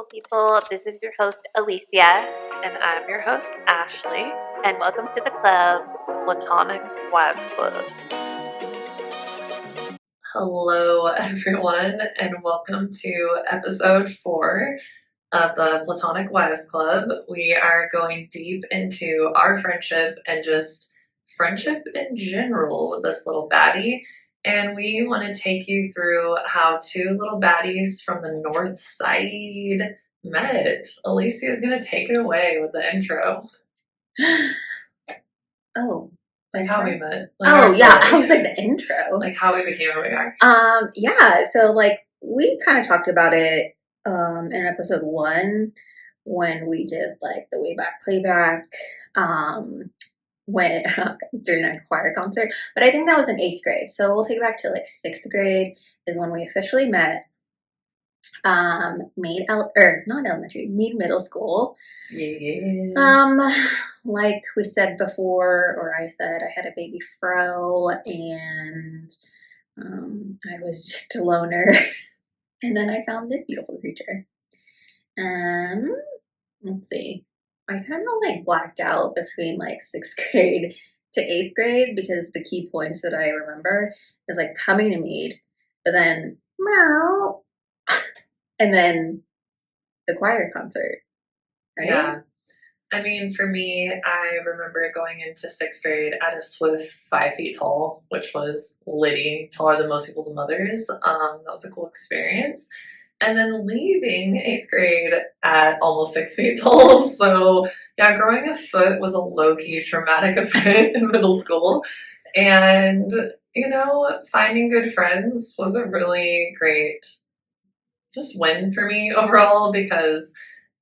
beautiful people. This is your host, Alicia, And I'm your host, Ashley. and welcome to the club. Platonic Wives Club. Hello, everyone, and welcome to episode 4 of the Platonic Wives Club. We are going deep into our friendship and just friendship in general with this little baddie. And we want to take you through how two little baddies from the north side met. Alicia is going to take it away with the intro. Oh. Like how we met. I was like the intro. Like how we became who we are. Yeah, so like we kind of talked about it in episode 1 when we did like the way back playback when during a choir concert. But I think that was in 8th grade. So we'll take it back to like 6th grade is when we officially met. Mead Middle School. Yeah. Like we said before, or I said, I had a baby fro, and I was just a loner, and then I found this beautiful creature. Let's see, I kind of like blacked out between like 6th grade to 8th grade because the key points that I remember is like coming to Mead, but then meow, and then the choir concert, right? Yeah. I mean, for me, I remember going into 6th grade at a swift 5 feet tall, which was litty, taller than most people's mothers. That was a cool experience. And then leaving 8th grade at almost 6 feet tall. So, yeah, growing a foot was a low-key traumatic event in middle school. And, you know, finding good friends was a really great just win for me overall because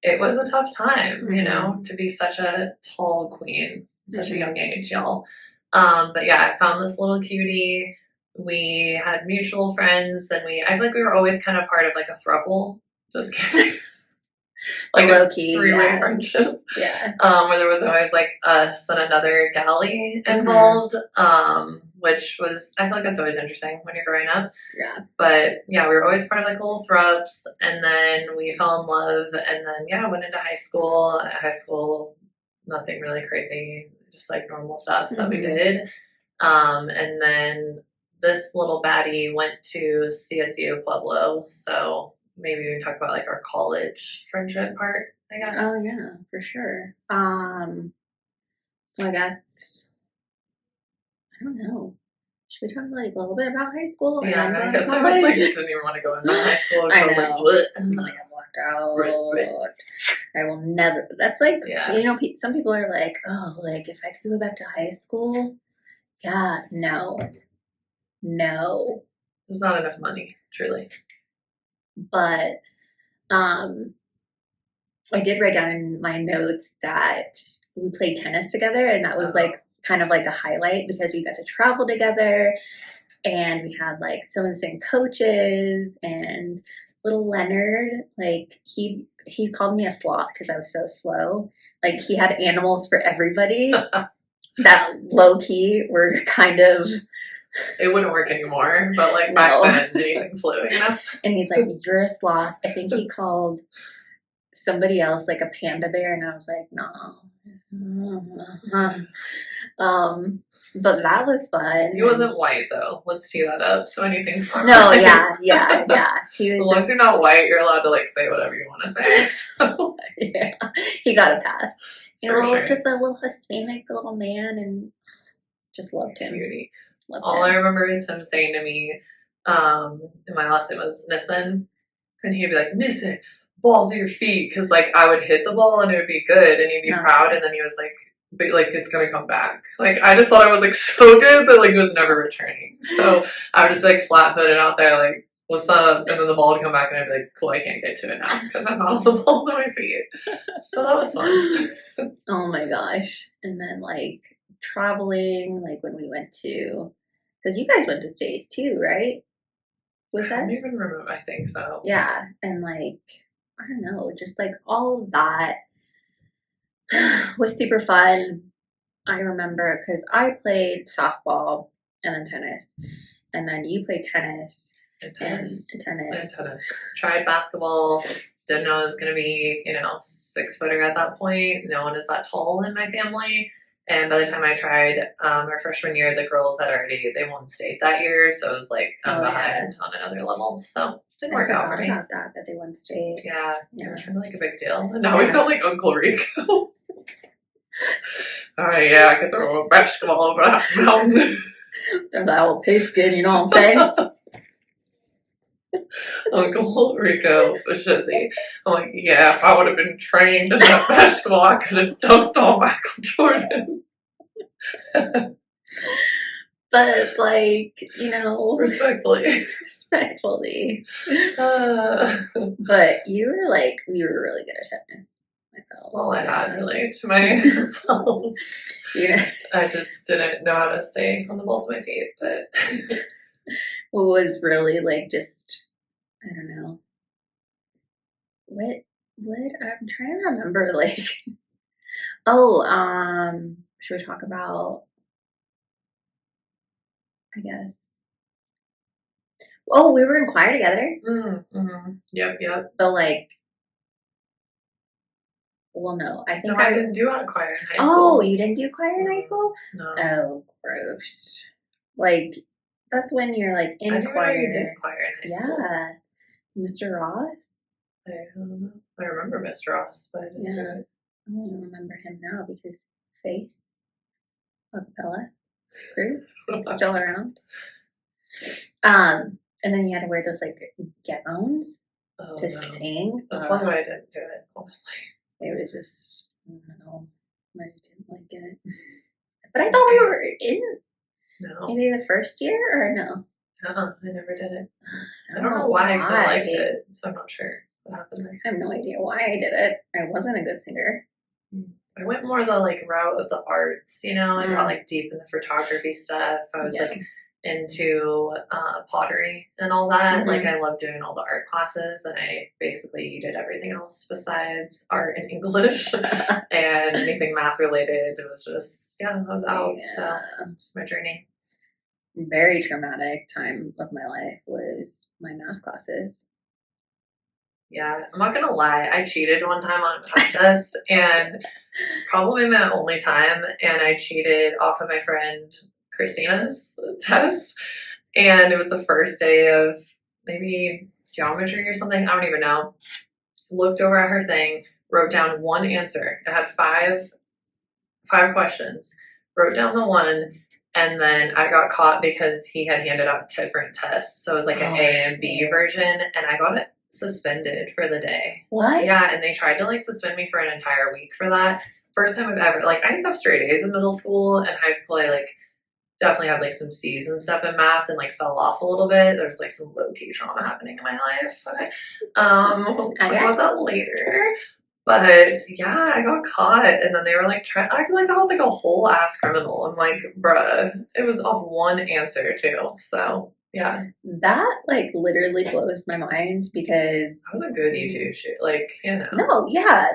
it was a tough time, you know, to be such a tall queen at such a young age, y'all. But yeah, I found this little cutie. We had mutual friends, and I feel like we were always kind of part of like a throuple. Just kidding. Like low-key, a three-way friendship. Yeah. Where there was always like us and another galley involved, which was, I feel like that's always interesting when you're growing up. Yeah. But yeah, we were always part of like little thrups, and then we fell in love, and then yeah, went into high school. At high school, nothing really crazy, just like normal stuff that we did. And then this little baddie went to CSU Pueblo, so maybe we can talk about like our college friendship part, I guess. Oh yeah, for sure. So I guess I don't know. Should we talk like a little bit about high school? Yeah, I guess I was like didn't even want to go into high school because I was like, what? And then I got blocked out. I will never. That's like, you know, some people are like, oh, like if I could go back to high school, yeah, no. There's not enough money, truly. But I did write down in my notes that we played tennis together, and that was like kind of like a highlight because we got to travel together, and we had like some of the same coaches. And little Leonard, like he called me a sloth because I was so slow. Like he had animals for everybody that low key were kind of. It wouldn't work anymore, but like back then, anything flew, you know? And he's like, you're a sloth. I think he called somebody else like a panda bear, and I was like, no. But that was fun. He wasn't white though. Let's tee that up. So anything flies. No, yeah. He was as long as you're not white, you're allowed to like say whatever you want to say. So. Yeah, he got a pass. Sure. Just a little Hispanic little man, and just loved him. Cutie. All I remember is him saying to me, and my last name was Nissen, and he'd be like, Nissen, balls at your feet, because like I would hit the ball and it would be good, and he'd be proud, and then he was like, but like it's gonna come back. Like I just thought I was like so good that like it was never returning. So I would just be like flat-footed out there, like what's up, and then the ball would come back, and I'd be like, cool, I can't get to it now because I'm not on the balls on my feet. So that was fun. Oh my gosh! And then like traveling, like when we went to, because you guys went to state too, right? With us? I don't even remember. I think so. Yeah, and like I don't know, just like all of that was super fun. I remember because I played softball and then tennis, and then you played tennis. And tennis. And tennis. Tried basketball, didn't know I was going to be, 6-footer at that point. No one is that tall in my family. And by the time I tried our freshman year, the girls they won state that year. So it was like, I'm behind on another level. So it didn't work out for me. About that they won state. Yeah. It was kind of like a big deal. And now we sound like Uncle Rico. Oh, yeah, I could throw a basketball over that mountain. Throw that old pigskin, you know what I'm saying? Uncle Rico Fashizzi. I'm like, yeah, if I would have been trained in that basketball, I could have dunked on Michael Jordan. But, like, respectfully. But you were really good at tennis. That's all I had, really, to myself. Yeah. I just didn't know how to stay on the balls of my feet, but... What was really, like, just, I don't know. What, I'm trying to remember, like... should we talk about, I guess... Oh, we were in choir together. Mm-hmm. Yep. But, like... Well, no, I think I didn't do out of choir in high school. Oh, you didn't do choir in high school? No. Oh, gross. Like, that's when you're, like, in choir. You did choir in high school. Yeah. Mr. Ross? I don't know. I remember Mr. Ross, but I didn't do it. I only remember him now because Face, acapella group, still around. And then you had to wear those, like, gowns to sing. That's probably why I didn't do it, honestly. It was just, I don't know, I didn't like it. But I thought we were in maybe the first year, or no? I never did it. I don't know why, because I liked it, so I'm not sure what happened there. I have no idea why I did it. I wasn't a good singer. I went more the, like, route of the arts, I got, like, deep in the photography stuff. I was, like, into pottery and all that. Mm-hmm. Like, I loved doing all the art classes, and I basically did everything else besides art and English and anything math related. It was just, I was out. So it's my journey. Very traumatic time of my life was my math classes. Yeah, I'm not gonna lie. I cheated one time on a math test, and probably my only time. And I cheated off of my friend Christina's test, and it was the first day of maybe geometry or something. I don't even know. Looked over at her thing, wrote down one answer. It had five questions. Wrote down the one, and then I got caught because he had handed out different tests. So it was like an A and B version, and I got it suspended for the day. What? Yeah, and they tried to, like, suspend me for an entire week for that. First time I've ever, like, I used to have straight A's in middle school and high school. I, like, definitely had, like, some C's and stuff in math and, like, fell off a little bit. There was, like, some low-key trauma happening in my life. But we'll talk about that later. But yeah, I got caught, and then they were like, acting like I was like a whole ass criminal. I'm like, bruh, it was off one answer too. So yeah, that, like, literally blows my mind because I was a goodie too. Like, No, yeah.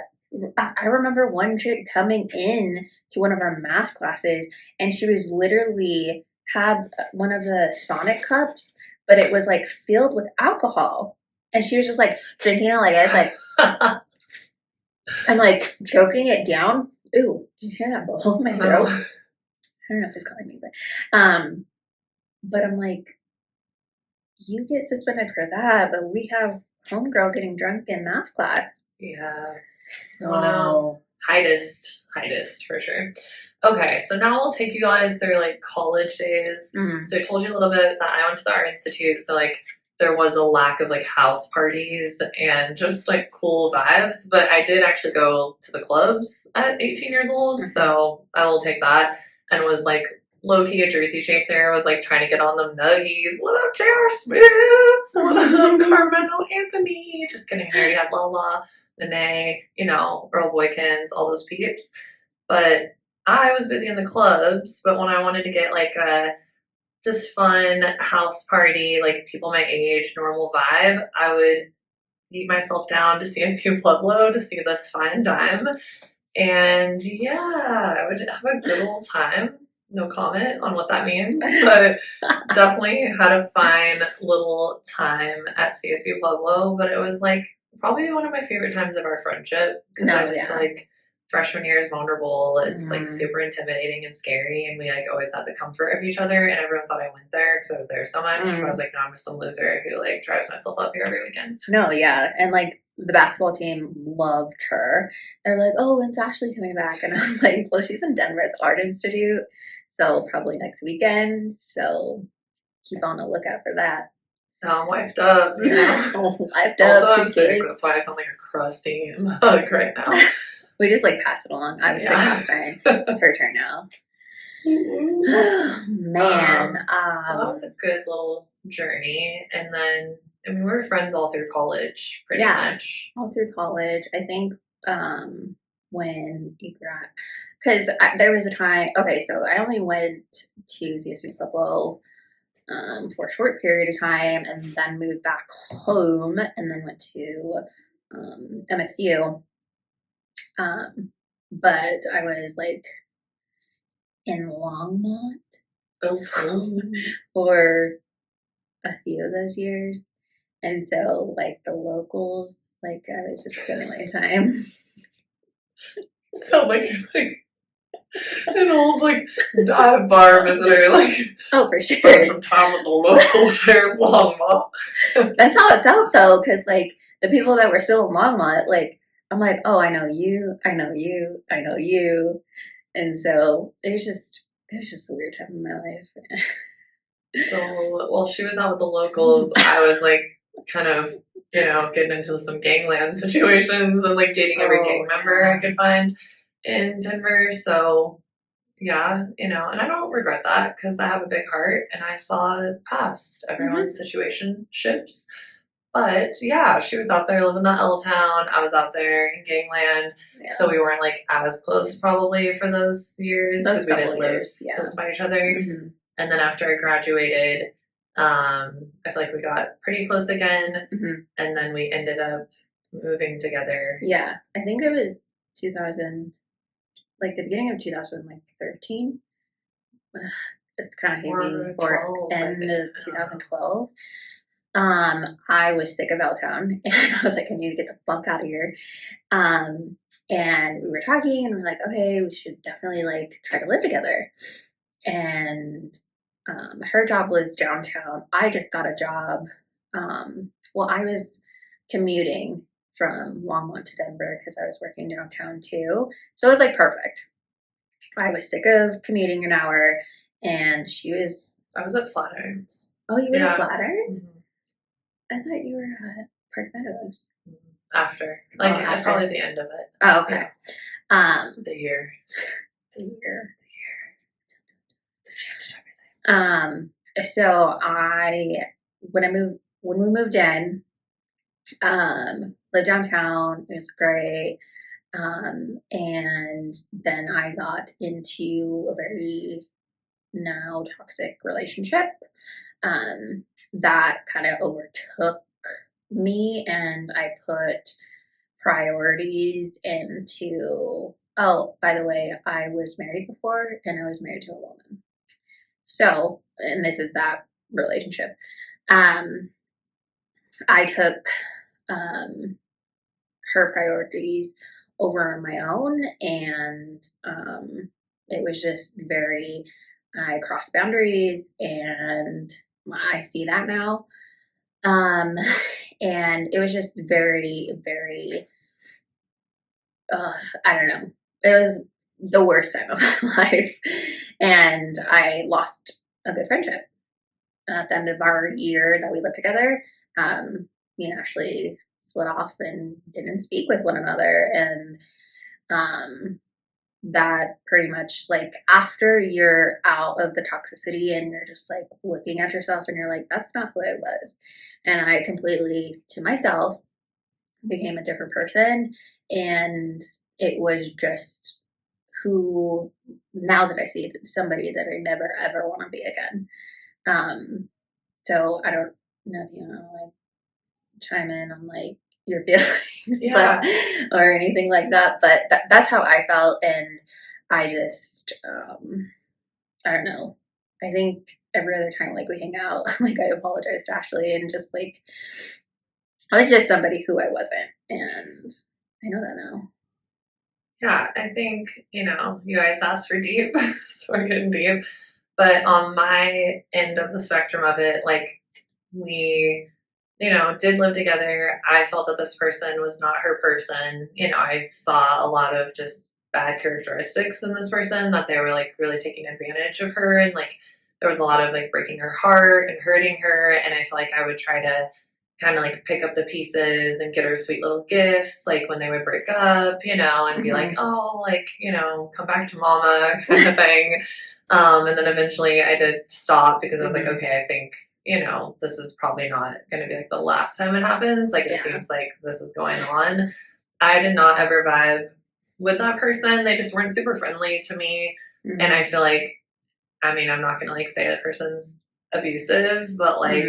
I remember one chick coming in to one of our math classes, and she was literally had one of the Sonic cups, but it was like filled with alcohol, and she was just like drinking it like it's like. And, like, choking it down. Ooh, yeah, below my throat. I don't know if it's calling me, but I'm like, you get suspended for that, but we have homegirl getting drunk in math class. Yeah. Wow. No. Heightest for sure. Okay, so now we'll take you guys through, like, college days. Mm-hmm. So I told you a little bit that I went to the Art Institute, so, like, there was a lack of, like, house parties and just, like, cool vibes. But I did actually go to the clubs at 18 years old, so I will take that. And was, like, low-key a Jersey chaser. Was, like, trying to get on them nuggies. What up, J.R. Smith? What up, Carmelo Anthony? Just kidding. I already had Lala, Nene, Earl Boykins, all those peeps. But I was busy in the clubs. But when I wanted to get, like, a just fun house party, like people my age, normal vibe, I would beat myself down to CSU Pueblo to see this fine dime. And yeah, I would have a good old time. No comment on what that means, but definitely had a fine little time at CSU Pueblo. But it was like probably one of my favorite times of our friendship because I No, just feel yeah. like freshman year is vulnerable. It's like Mhm. super intimidating and scary, and we like always had the comfort of each other. And everyone thought I went there because I was there so much. But I was Mm. like, no, I'm just some loser who like drives myself up here every weekend. No, yeah. And like the basketball team loved her. They're like, oh, when's Ashley coming back? And I'm like, well, she's in Denver at the Art Institute. So probably next weekend. So keep on the lookout for that. Now I'm wiped up, you know. I've Also, done I'm two sick. kids. That's why I sound like a crusty mug right now. We just like pass it along. I was sick Yeah. last time. It's her turn now. Man. So that was a good little journey, and then I mean we were friends all through college, pretty Yeah. much. All through college. I think when you grad, because there was a time. Okay, so I only went to CSU Pueblo for a short period of time, and then moved back home, and then went to MSU. But I was like in Longmont Oh, for a few of those years. And so, like, the locals, like, I was just spending my time. sound like an old like dive bar visitor, like Oh, for spend sure. some time with the locals there in Longmont. That's how it felt, though, because, like, the people that were still in Longmont, like, I'm like, oh, I know you, I know you, I know you. And so it was just a weird time in my life. So while she was out with the locals, I was like kind of, you know, getting into some gangland situations and like dating every gang member I could find in Denver. So yeah, you know, and I don't regret that because I have a big heart and I saw it past Mhm. everyone's situationships. But yeah, she was out there living that L town. I was out there in gangland. Yeah. So we weren't like as close probably for those years Those because we couple didn't live years, yeah. close by each other. Mhm. And then after I graduated, I feel like we got pretty close again. Mhm. And then we ended up moving together. Yeah, I think it was 2000, like the beginning of 2013. It's kind of hazy, Or or 12, I end think. of 2012. I was sick of L-Town, and I was like, I need to get the fuck out of here. Um, and we were talking, and we're like, okay, we should definitely like try to live together. And her job was downtown. I just got a job. Well, I was commuting from Longmont to Denver because I was working downtown too. So it was like perfect. I was sick of commuting an hour, and she was. I was at Flatirons. Oh, you were Yeah. at Flatirons? Mhm. I thought you were at Park Meadows. After. Like, After. probably the end of it. Oh, okay. Yeah. The year. The year. It changed everything. So when we moved in, lived downtown. It was great. And then I got into a very now toxic relationship that kind of overtook me, and I put priorities into. Oh, by the way, I was married before, and I was married to a woman. So, and this is that relationship. Um, I took um, her priorities over my own, and it was just very. I crossed boundaries, and I see that now. Um, and it was just very, very. I don't know. It was the worst time of my life, and I lost a good friendship at the end of our year that we lived together. Me and Ashley split off and didn't speak with one another, and um, that pretty much like after you're out of the toxicity and you're just like looking at yourself and you're like, that's not who I was, and I completely to myself became a different person, and it was just who now that I see somebody that I never ever want to be again. Um, so I don't know if you want to like chime in on like your feelings, Yeah. or anything like that. But that's how I felt, and I just I don't know. I think every other time like we hang out, like I apologize to Ashley and just like I was just somebody who I wasn't, and I know that now. Yeah, I think, you guys asked for deep, so we're getting deep. But on my end of the spectrum of it, like, we, did live together. I felt that this person was not her person. I saw a lot of just bad characteristics in this person, that they were like really taking advantage of her, and like there was a lot of like breaking her heart and hurting her. And I feel like I would try to kind of like pick up the pieces and get her sweet little gifts, like when they would break up, and be like, oh, like, come back to mama kind of thing. And then eventually I did stop, because I was like, okay, I think, this is probably not going to be like the last time it happens. Like, it seems like this is going on. I did not ever vibe with that person. They just weren't super friendly to me. And I feel like, I mean, I'm not going to like say that person's abusive, but like,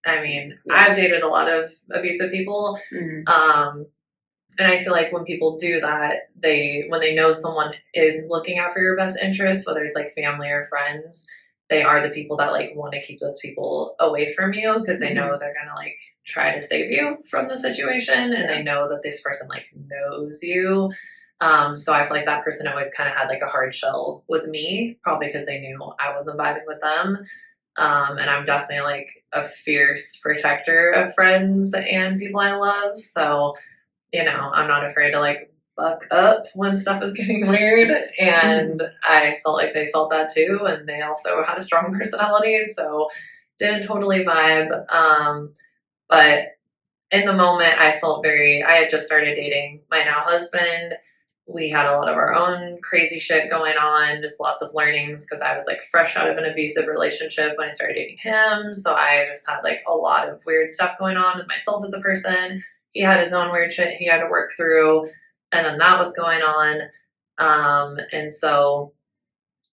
I mean, I've dated a lot of abusive people. And I feel like when people do that, when they know someone is looking out for your best interests, whether it's like family or friends, they are the people that like want to keep those people away from you, because they know they're going to like try to save you from the situation, and they know that this person like knows you. So I feel like that person always kind of had like a hard shell with me, probably because they knew I wasn't vibing with them. And I'm definitely like a fierce protector of friends and people I love. So, I'm not afraid to like buck up when stuff is getting weird. And I felt like they felt that too. And they also had a strong personality. So didn't totally vibe. But in the moment, I had just started dating my now husband. We had a lot of our own crazy shit going on, just lots of learnings, because I was like fresh out of an abusive relationship when I started dating him. So I just had like a lot of weird stuff going on with myself as a person. He had his own weird shit he had to work through, and then that was going on. And so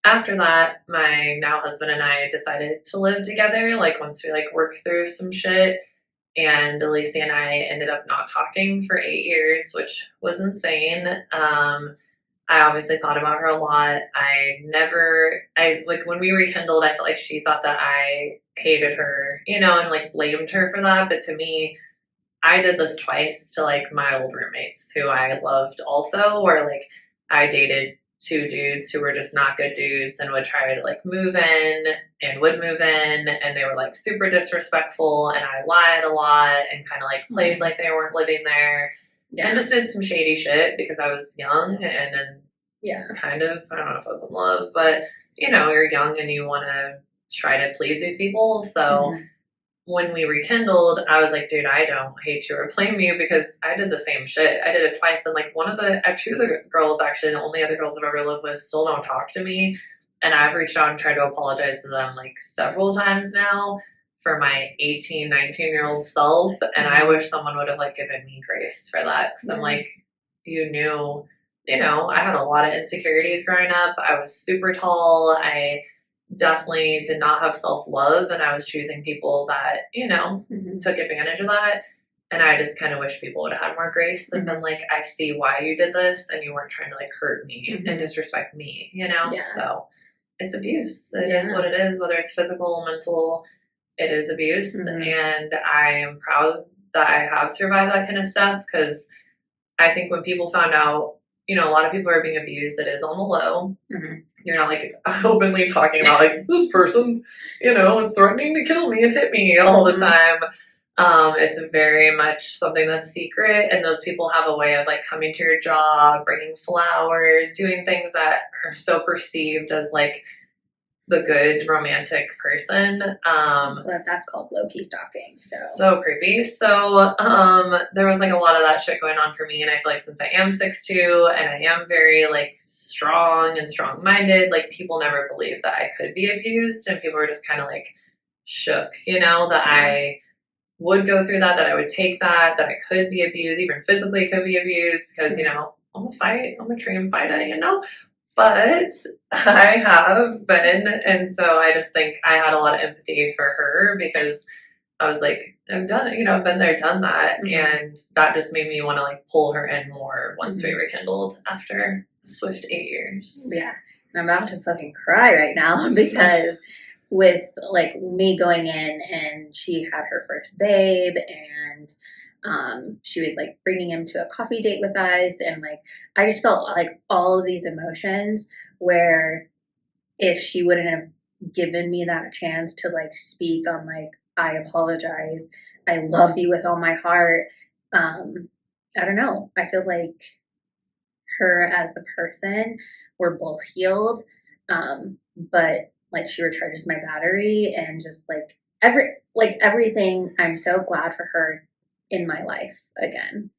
after that, my now husband and I decided to live together, like once we like worked through some shit. And Alyssia and I ended up not talking for 8 years, which was insane. I obviously thought about her a lot. Like when we rekindled, I felt like she thought that I hated her, and like blamed her for that. But to me, I did this twice to like my old roommates who I loved also, where like I dated two dudes who were just not good dudes and would try to like move in and would move in, and they were like super disrespectful, and I lied a lot and kind of like played like they weren't living there, and just did some shady shit because I was young and kind of, I don't know if I was in love, but you're young and you want to try to please these people. So when we rekindled, I was like, dude, I don't hate you or blame you, because I did the same shit. I did it twice. And like two of the girls, actually, the only other girls I've ever lived with, still don't talk to me. And I've reached out and tried to apologize to them like several times now for my 18, 19-year-old self. And I wish someone would have like given me grace for that. Cause I'm like, you knew, I had a lot of insecurities growing up. I was super tall. I definitely did not have self-love, and I was choosing people that, took advantage of that. And I just kind of wish people would have had more grace and been like, I see why you did this, and you weren't trying to like hurt me and disrespect me, So it's abuse. It is what it is, whether it's physical, mental, it is abuse. And I am proud that I have survived that kind of stuff, because I think when people found out, a lot of people are being abused, it is on the low. You're not like openly talking about like, this person, is threatening to kill me and hit me all the time. It's very much something that's secret, and those people have a way of like coming to your job, bringing flowers, doing things that are so perceived as like the good romantic person. Well, that's called low-key stalking. So creepy. So there was like a lot of that shit going on for me, and I feel like since I am 6'2" and I am very like strong and strong-minded, like people never believed that I could be abused, and people were just kind of like shook, that I would go through that I would take that I could be abused, even physically could be abused, because I'm a trained fighter, but I have been. And so I just think I had a lot of empathy for her, because I was like, I've done it, I've been there, done that. And that just made me want to like pull her in more once we rekindled after a swift 8 years. Yeah. And I'm about to fucking cry right now, because with like me going in, and she had her first babe, and She was like bringing him to a coffee date with us, and like I just felt like all of these emotions where if she wouldn't have given me that chance to like speak on like, I apologize, I love you with all my heart, I don't know, I feel like her as a person, we're both healed, but like she recharges my battery, and just like everything, I'm so glad for her in my life again.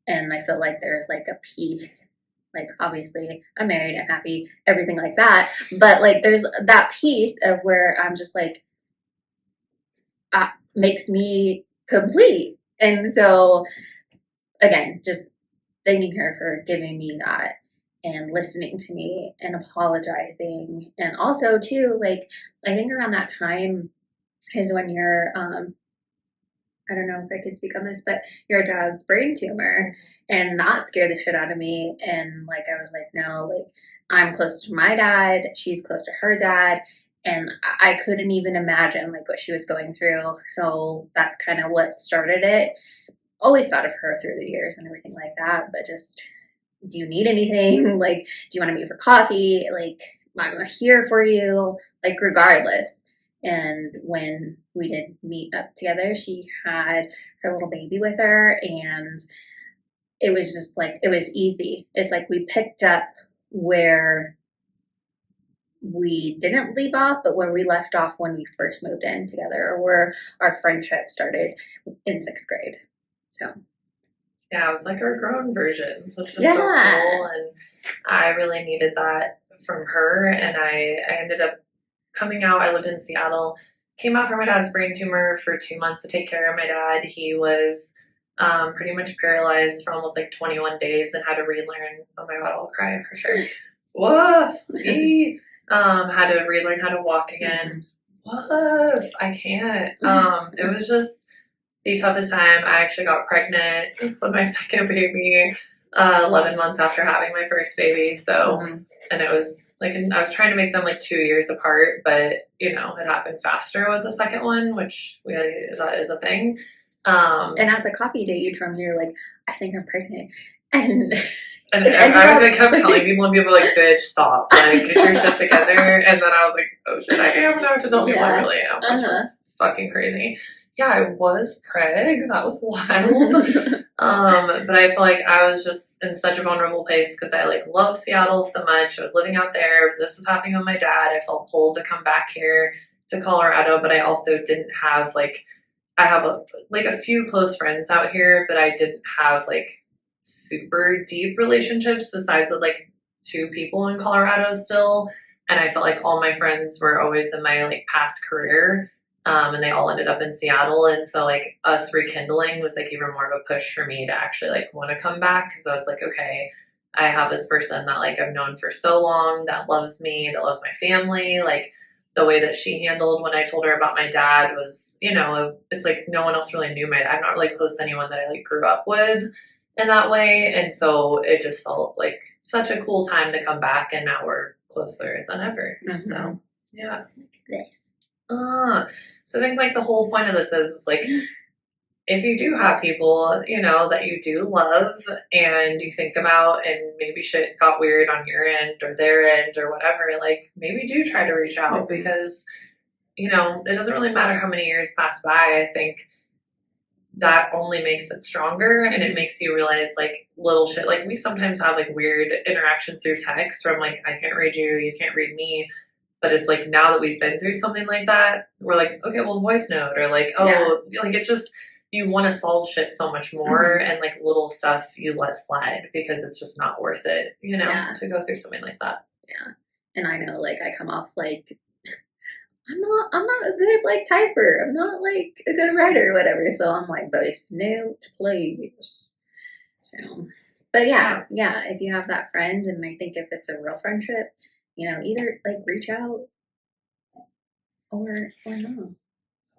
And I feel like there's like a peace, like obviously I'm married, I'm happy, everything like that, but like there's that piece of where I'm just like, makes me complete. And so again, just thanking her for giving me that and listening to me and apologizing. And also too, like I think around that time is when you're I don't know if I could speak on this, but your dad's brain tumor, and that scared the shit out of me. And like I was like, no, like I'm close to my dad, she's close to her dad, and I couldn't even imagine like what she was going through. So that's kind of what started it. Always thought of her through the years and everything like that, but just, do you need anything? Like, do you want to meet for coffee? Like, I'm here for you, like regardless. And when we did meet up together, she had her little baby with her, and it was just like, it was easy. It's like we picked up where we didn't leave off, but where we left off when we first moved in together, or where our friendship started in 6th grade. So yeah, it was like our grown version, which is yeah, so cool. And I really needed that from her. And I ended up coming out. I lived in Seattle, came out for my dad's brain tumor for 2 months to take care of my dad. He was pretty much paralyzed for almost like 21 days and had to relearn. Oh my God, I'll cry for sure. Woof. Had to relearn how to walk again. Woof. I can't. It was just the toughest time. I actually got pregnant with my second baby 11 months after having my first baby. So, and it was like, I was trying to make them like 2 years apart, but you know, it happened faster with the second one, which is a thing. And at the coffee date, you told me, you're like, I think I'm pregnant. And I kept telling people, and people were like, bitch, stop. Like, get your shit together. And then I was like, oh shit, I don't know what to tell people I really am, which is fucking crazy. Yeah, I was preg. That was wild. But I feel like I was just in such a vulnerable place because I like love Seattle so much. I was living out there. This was happening with my dad. I felt pulled to come back here to Colorado, but I also didn't have like, I have a few close friends out here, but I didn't have like super deep relationships besides with like 2 people in Colorado still. And I felt like all my friends were always in my like past career. And they all ended up in Seattle. And so like us rekindling was like even more of a push for me to actually like want to come back. Cause I was like, okay, I have this person that like I've known for so long that loves me, that loves my family. Like the way that she handled when I told her about my dad was, you know, it's like no one else really knew my dad. I'm not really close to anyone that I like grew up with in that way. And so it just felt like such a cool time to come back. And now we're closer than ever. So yeah. So I think like the whole point of this is like, if you do have people, you know, that you do love and you think about and maybe shit got weird on your end or their end or whatever, like maybe do try to reach out because, you know, it doesn't really matter how many years pass by. I think that only makes it stronger and it makes you realize like little shit. Like we sometimes have like weird interactions through text from like, I can't read you, you can't read me. But it's like now that we've been through something like that, we're like, okay, well, voice note or like, like it just, you want to solve shit so much more and like little stuff you let slide because it's just not worth it, you know, to go through something like that. Yeah. And I know like I come off like, I'm not a good like typer. I'm not like a good writer or whatever. So I'm like, voice note, please. So, but yeah, if you have that friend, and I think if it's a real friendship, you know, either like reach out or not.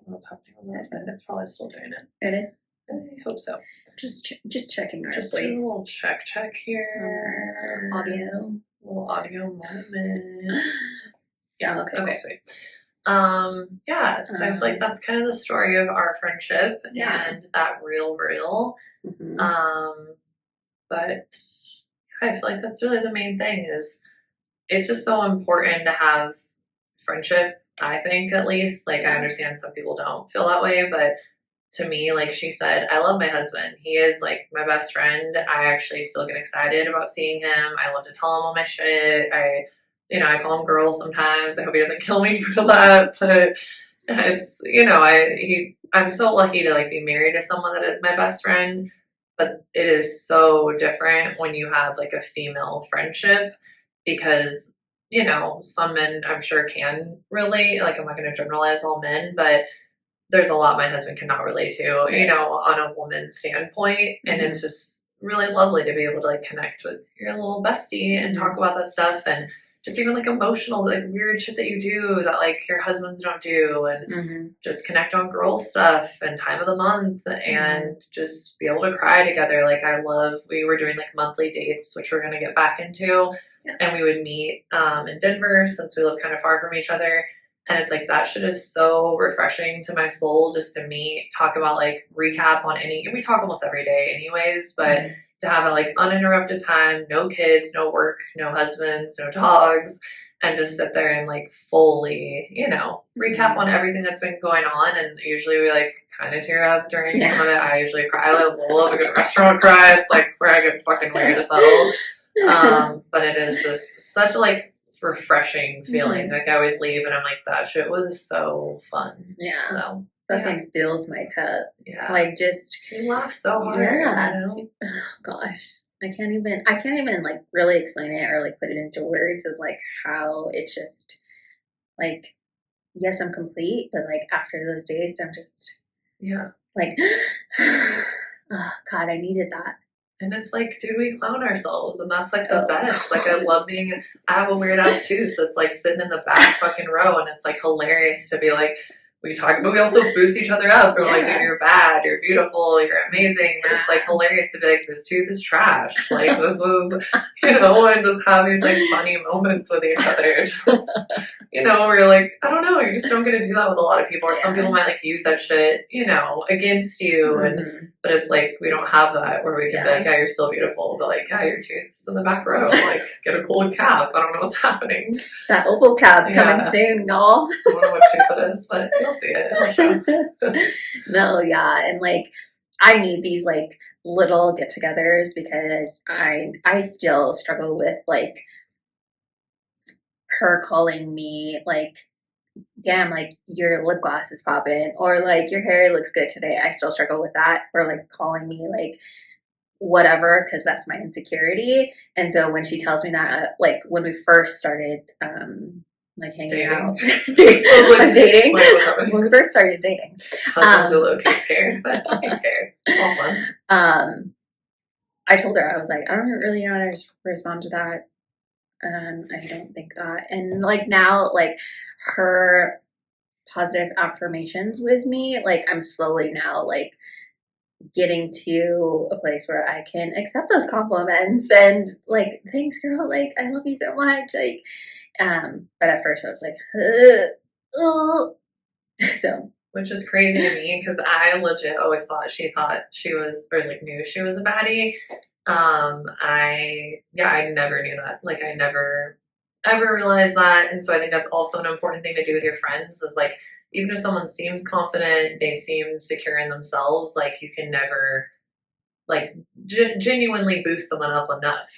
What's happening with that? But it's probably still doing it. It is. I hope so. Just checking our just place. A little check here. Audio. Little audio moment. Yeah. Okay. Sweet. Yeah, so I feel like that's kind of the story of our friendship Yeah. and that real. Mhm. Um, but I feel like that's really the main thing is it's just so important to have friendship, I think at least. Like I Yeah. understand some people don't feel that way, but to me, like she said, I love my husband. He is like my best friend. I actually still get excited about seeing him. I love to tell him all my shit. I call him girl sometimes. I hope he doesn't kill me for that. But it's, I'm so lucky to like be married to someone that is my best friend. But it is so different when you have like a female friendship because, some men I'm sure can relate. Like I'm not going to generalize all men, but there's a lot my husband cannot relate to, Right. on a woman's standpoint. And it's Mhm. just really lovely to be able to like connect with your little bestie and talk about that stuff and just even like emotional, like weird shit that you do that like your husbands don't do and Mhm. just connect on girl stuff and time of the month Mhm. and just be able to cry together. Like we were doing like monthly dates, which we're going to get back into. Yes. And we would meet in Denver since we live kind of far from each other. And it's like that shit is so refreshing to my soul just to meet, talk about like recap on and we talk almost every day anyways, but Mhm. to have a like uninterrupted time, no kids, no work, no husbands, no dogs, and just sit there and like fully, recap on everything that's been going on. And usually we like kind of tear up during some of it. I usually cry. I love a good restaurant cry. It's like where I get fucking weird to settle. But it is just such a like refreshing feeling. Mhm. Like I always leave and I'm like, that shit was so fun. Yeah. So Fucking fills my cup. yeah. Like just We laugh so hard. yeah. Oh, gosh. I can't even like really explain it or like put it into words of like how it's just like yes, I'm complete, but like after those dates I'm just Yeah. like oh God, I needed that. And it's like, dude, we clown ourselves, and that's like the Oh best. Like, I God. love I have a weird ass tooth that's like sitting in the back fucking row, and it's like hilarious to be like, we talk, but we also boost each other up. We're like, dude, Yeah. you're bad, you're beautiful, you're amazing. And it's like Yeah. hilarious to be like, this tooth is trash. Like, this is, and just have these like funny moments with each other. Just, where you're like, I don't know, you just don't get to do that with a lot of people, or some people might like use that shit, against you. Mhm. But it's like we don't have that where we can be Yeah. like, yeah, you're still beautiful, but like, yeah, your tooth's in the back row. Like, get a cool cap. I don't know what's happening. That oval cap coming Yeah. soon, y'all. I don't know what tooth it is, but you'll see it. It'll show. No, yeah, and like I need these like little get-togethers because I still struggle with like her calling me like, damn, like your lip gloss is popping, or like your hair looks good today. I still struggle with that, or like calling me like whatever, because that's my insecurity. And so when she tells me that, like when we first started, like hanging Dating. out, dating, Like, what's happening? when we first started dating, Husbands are low-key scared, but don't be scared. It's all fun. I told her, I was like, I don't really know how to respond to that. I don't think that. And like now, like her positive affirmations with me, like I'm slowly now like getting to a place where I can accept those compliments and like, thanks girl, like I love you so much. Like, but at first I was like, so. Which is crazy to me because I legit always thought she was, or like knew she was a baddie. I never knew that. Like I never ever realized that. And so I think that's also an important thing to do with your friends is like, even if someone seems confident, they seem secure in themselves, like you can never like genuinely boost someone up enough,